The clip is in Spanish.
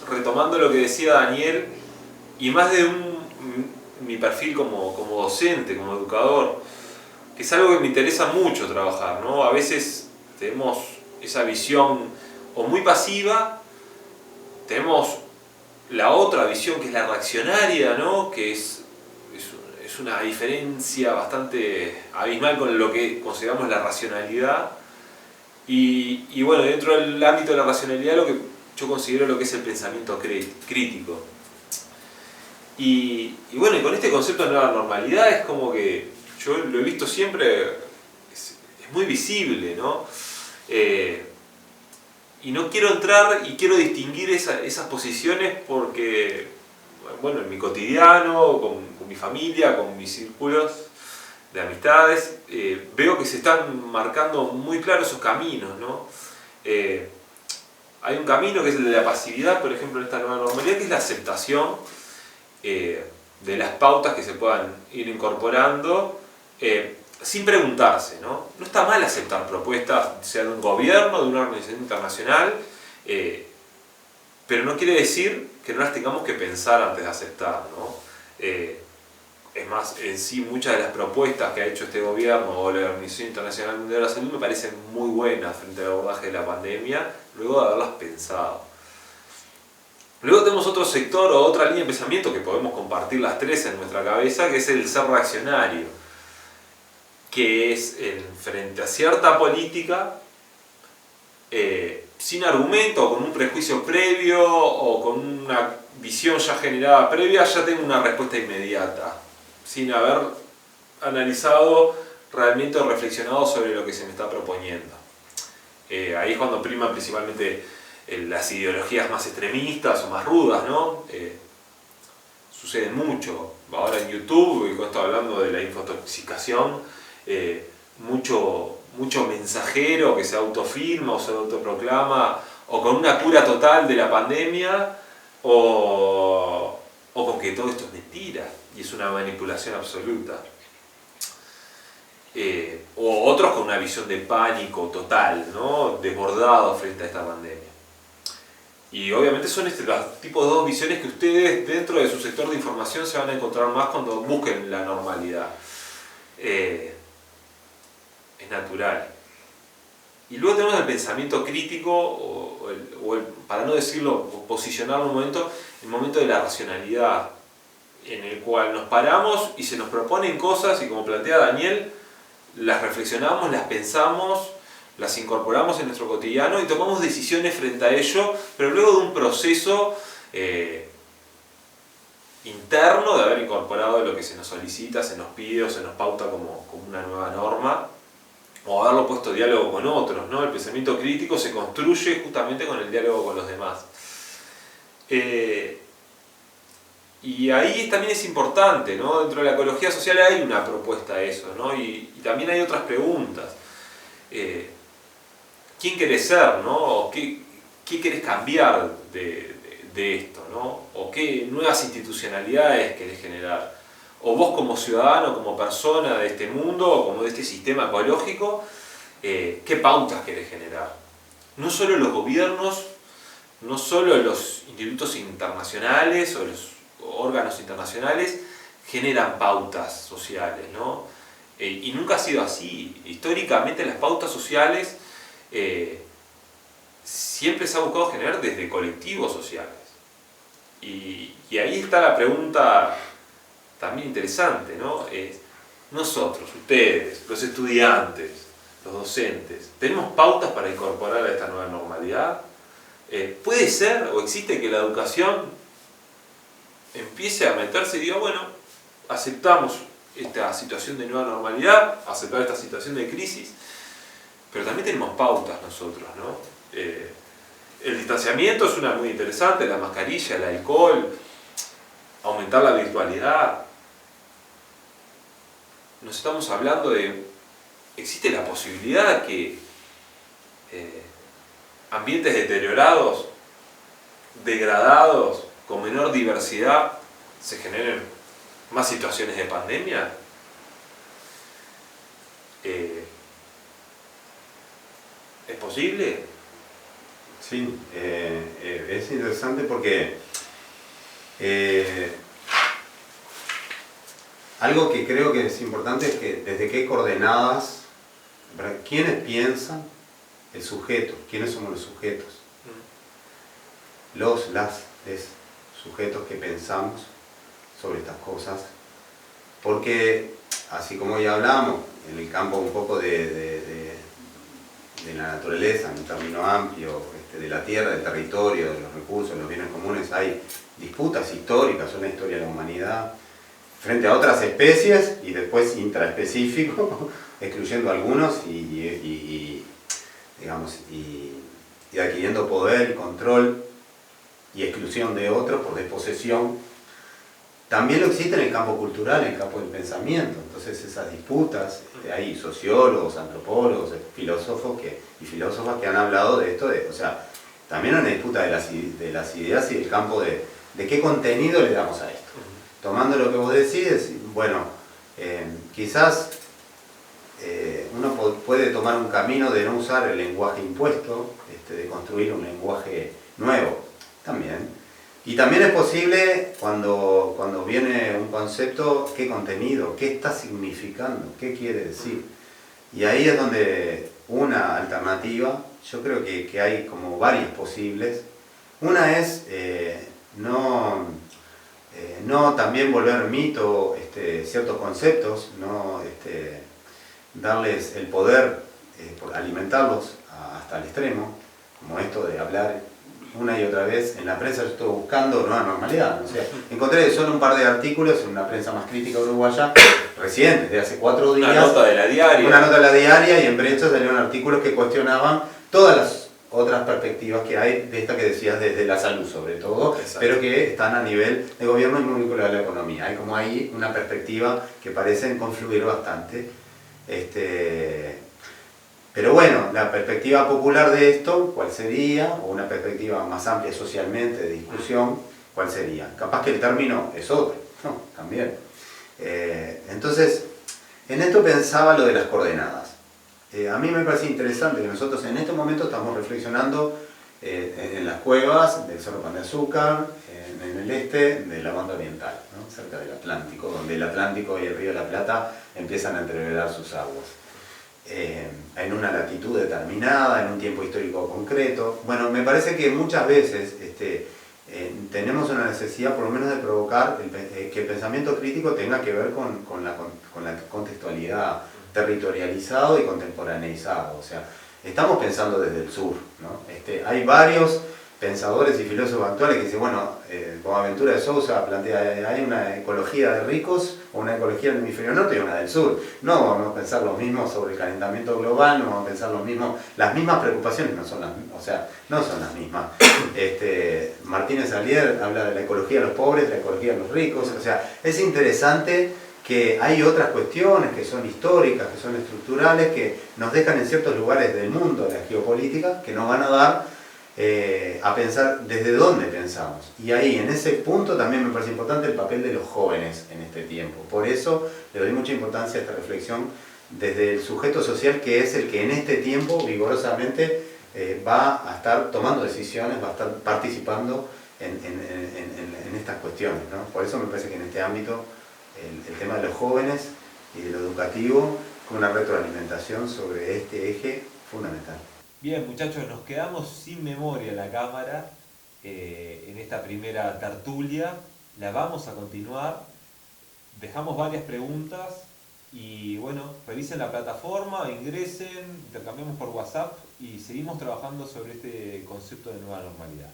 retomando lo que decía Daniel, y más de mi perfil como docente, como educador, que es algo que me interesa mucho trabajar, ¿no? A veces tenemos esa visión o muy pasiva, tenemos la otra visión que es la reaccionaria, ¿no? Que es una diferencia bastante abismal con lo que consideramos la racionalidad. Y bueno, dentro del ámbito de la racionalidad, lo que yo considero lo que es el pensamiento crítico. Y bueno, y con este concepto de nueva normalidad es como que yo lo he visto siempre, es muy visible, ¿no? Y no quiero entrar y quiero distinguir esas posiciones porque, bueno, en mi cotidiano, con mi familia, con mis círculos de amistades, veo que se están marcando muy claros esos caminos, ¿no? Hay un camino que es el de la pasividad, por ejemplo, en esta nueva normalidad, que es la aceptación de las pautas que se puedan ir incorporando sin preguntarse, ¿no? No está mal aceptar propuestas, sea de un gobierno, de una organización internacional, pero no quiere decir que no las tengamos que pensar antes de aceptar, ¿no? Es más, en sí muchas de las propuestas que ha hecho este gobierno o la Organización Internacional Mundial de la Salud me parecen muy buenas frente al abordaje de la pandemia, luego de haberlas pensado. Luego tenemos otro sector o otra línea de pensamiento que podemos compartir las tres en nuestra cabeza, que es el ser reaccionario, que es frente a cierta política, sin argumento o con un prejuicio previo o con una visión ya generada previa, ya tengo una respuesta inmediata, sin haber analizado realmente o reflexionado sobre lo que se me está proponiendo. Ahí es cuando priman principalmente las ideologías más extremistas o más rudas, ¿no? Sucede mucho. Ahora en YouTube, y con esto hablando de la infotoxicación, mucho mensajero que se autofirma o se autoproclama o con una cura total de la pandemia o con que todo esto es mentira y es una manipulación absoluta. O otros con una visión de pánico total, ¿no? Desbordado frente a esta pandemia. Y obviamente son los tipos de dos visiones que ustedes dentro de su sector de información se van a encontrar más cuando busquen la normalidad. Es natural. Y luego tenemos el pensamiento crítico, para no decirlo, posicionarlo un momento, el momento de la racionalidad, en el cual nos paramos y se nos proponen cosas y como plantea Daniel, las reflexionamos, las pensamos, las incorporamos en nuestro cotidiano y tomamos decisiones frente a ello, pero luego de un proceso interno de haber incorporado lo que se nos solicita, se nos pide o se nos pauta como una nueva norma, o haberlo puesto en diálogo con otros, ¿no? El pensamiento crítico se construye justamente con el diálogo con los demás. Y ahí también es importante, ¿no? Dentro de la ecología social hay una propuesta a eso, ¿no? Y también hay otras preguntas. ¿Quién querés ser, ¿no? ¿O qué querés cambiar de esto, ¿no? ¿O qué nuevas institucionalidades querés generar? O vos como ciudadano, como persona de este mundo, o como de este sistema ecológico, ¿qué pautas querés generar? No solo los gobiernos, no solo los institutos internacionales o los órganos internacionales generan pautas sociales, ¿no? Y nunca ha sido así. Históricamente las pautas sociales siempre se ha buscado generar desde colectivos sociales. Y ahí está la pregunta también interesante, ¿no? Nosotros, ustedes, los estudiantes, los docentes, ¿tenemos pautas para incorporar a esta nueva normalidad? ¿Puede ser o existe que la educación empiece a meterse y diga, bueno, aceptamos esta situación de nueva normalidad, aceptar esta situación de crisis, pero también tenemos pautas nosotros, ¿no? El distanciamiento es una muy interesante, la mascarilla, el alcohol, aumentar la virtualidad. Nos estamos hablando de, existe la posibilidad que ambientes deteriorados, degradados, con menor diversidad, se generen más situaciones de pandemia. ¿Es posible? Sí, es interesante porque algo que creo que es importante es que desde qué coordenadas, ¿verdad? ¿Quiénes piensan el sujeto? ¿Quiénes somos los sujetos? Les sujetos que pensamos sobre estas cosas, porque así como ya hablamos, en el campo un poco de la naturaleza, en un término amplio, de la tierra, del territorio, de los recursos, de los bienes comunes, hay disputas históricas, una historia de la humanidad, frente a otras especies y después intraespecífico, excluyendo algunos digamos, y adquiriendo poder y control y exclusión de otros por desposesión. También lo existe en el campo cultural, en el campo del pensamiento. Entonces esas disputas, hay sociólogos, antropólogos, filósofos y filósofas que han hablado de esto, o sea, también una disputa de las ideas y del campo de qué contenido le damos a esto. Tomando lo que vos decís, bueno, quizás uno puede tomar un camino de no usar el lenguaje impuesto, de construir un lenguaje nuevo, también. Y también es posible cuando viene un concepto, qué contenido, qué está significando, qué quiere decir. Y ahí es donde una alternativa, yo creo que hay como varias posibles. Una es no también volver mito ciertos conceptos, no darles el poder, por alimentarlos hasta el extremo, como esto de hablar una y otra vez. En la prensa yo estoy buscando nueva normalidad. O sea, encontré solo un par de artículos en una prensa más crítica uruguaya, recientes, de hace 4 días. Una nota de la diaria. Una nota de la diaria, y en Brecha salieron artículos que cuestionaban todas las otras perspectivas que hay, de esta que decías, desde la salud sobre todo. Exacto. Pero que están a nivel de gobierno y muy vinculada a la economía. Hay como ahí una perspectiva que parecen confluir bastante. Pero bueno, la perspectiva popular de esto, ¿cuál sería? O una perspectiva más amplia socialmente, de discusión, ¿cuál sería? Capaz que el término es otro, ¿no? También. Entonces, en esto pensaba lo de las coordenadas. A mí me parece interesante que nosotros en este momento estamos reflexionando en las cuevas del Cerro Pan de Azúcar, en el este de la banda oriental, ¿no? Cerca del Atlántico, donde el Atlántico y el Río de la Plata empiezan a entreverar sus aguas. En una latitud determinada, en un tiempo histórico concreto. Bueno, me parece que muchas veces tenemos una necesidad por lo menos de provocar que el pensamiento crítico tenga que ver con la contextualidad, territorializado y contemporaneizado. O sea, estamos pensando desde el sur, ¿no? Hay varios pensadores y filósofos actuales que dicen, bueno, Boaventura de Sousa plantea, hay una ecología de ricos o una ecología del hemisferio norte y una del sur. No vamos a pensar lo mismo sobre el calentamiento global, no vamos a pensar lo mismo, las mismas preocupaciones no son las mismas, o sea, no son las mismas. Martínez Alier habla de la ecología de los pobres, de la ecología de los ricos, o sea, es interesante que hay otras cuestiones que son históricas, que son estructurales, que nos dejan en ciertos lugares del mundo, de la geopolítica, que nos van a dar a pensar desde dónde pensamos. Y ahí, en ese punto, también me parece importante el papel de los jóvenes en este tiempo. Por eso le doy mucha importancia a esta reflexión desde el sujeto social, que es el que en este tiempo vigorosamente va a estar tomando decisiones, va a estar participando en estas cuestiones, ¿no? Por eso me parece que en este ámbito el tema de los jóvenes y de lo educativo, con una retroalimentación sobre este eje fundamental. Bien, muchachos, nos quedamos sin memoria en la cámara en esta primera tertulia. La vamos a continuar. Dejamos varias preguntas y bueno, revisen la plataforma, ingresen, intercambiamos por WhatsApp y seguimos trabajando sobre este concepto de nueva normalidad.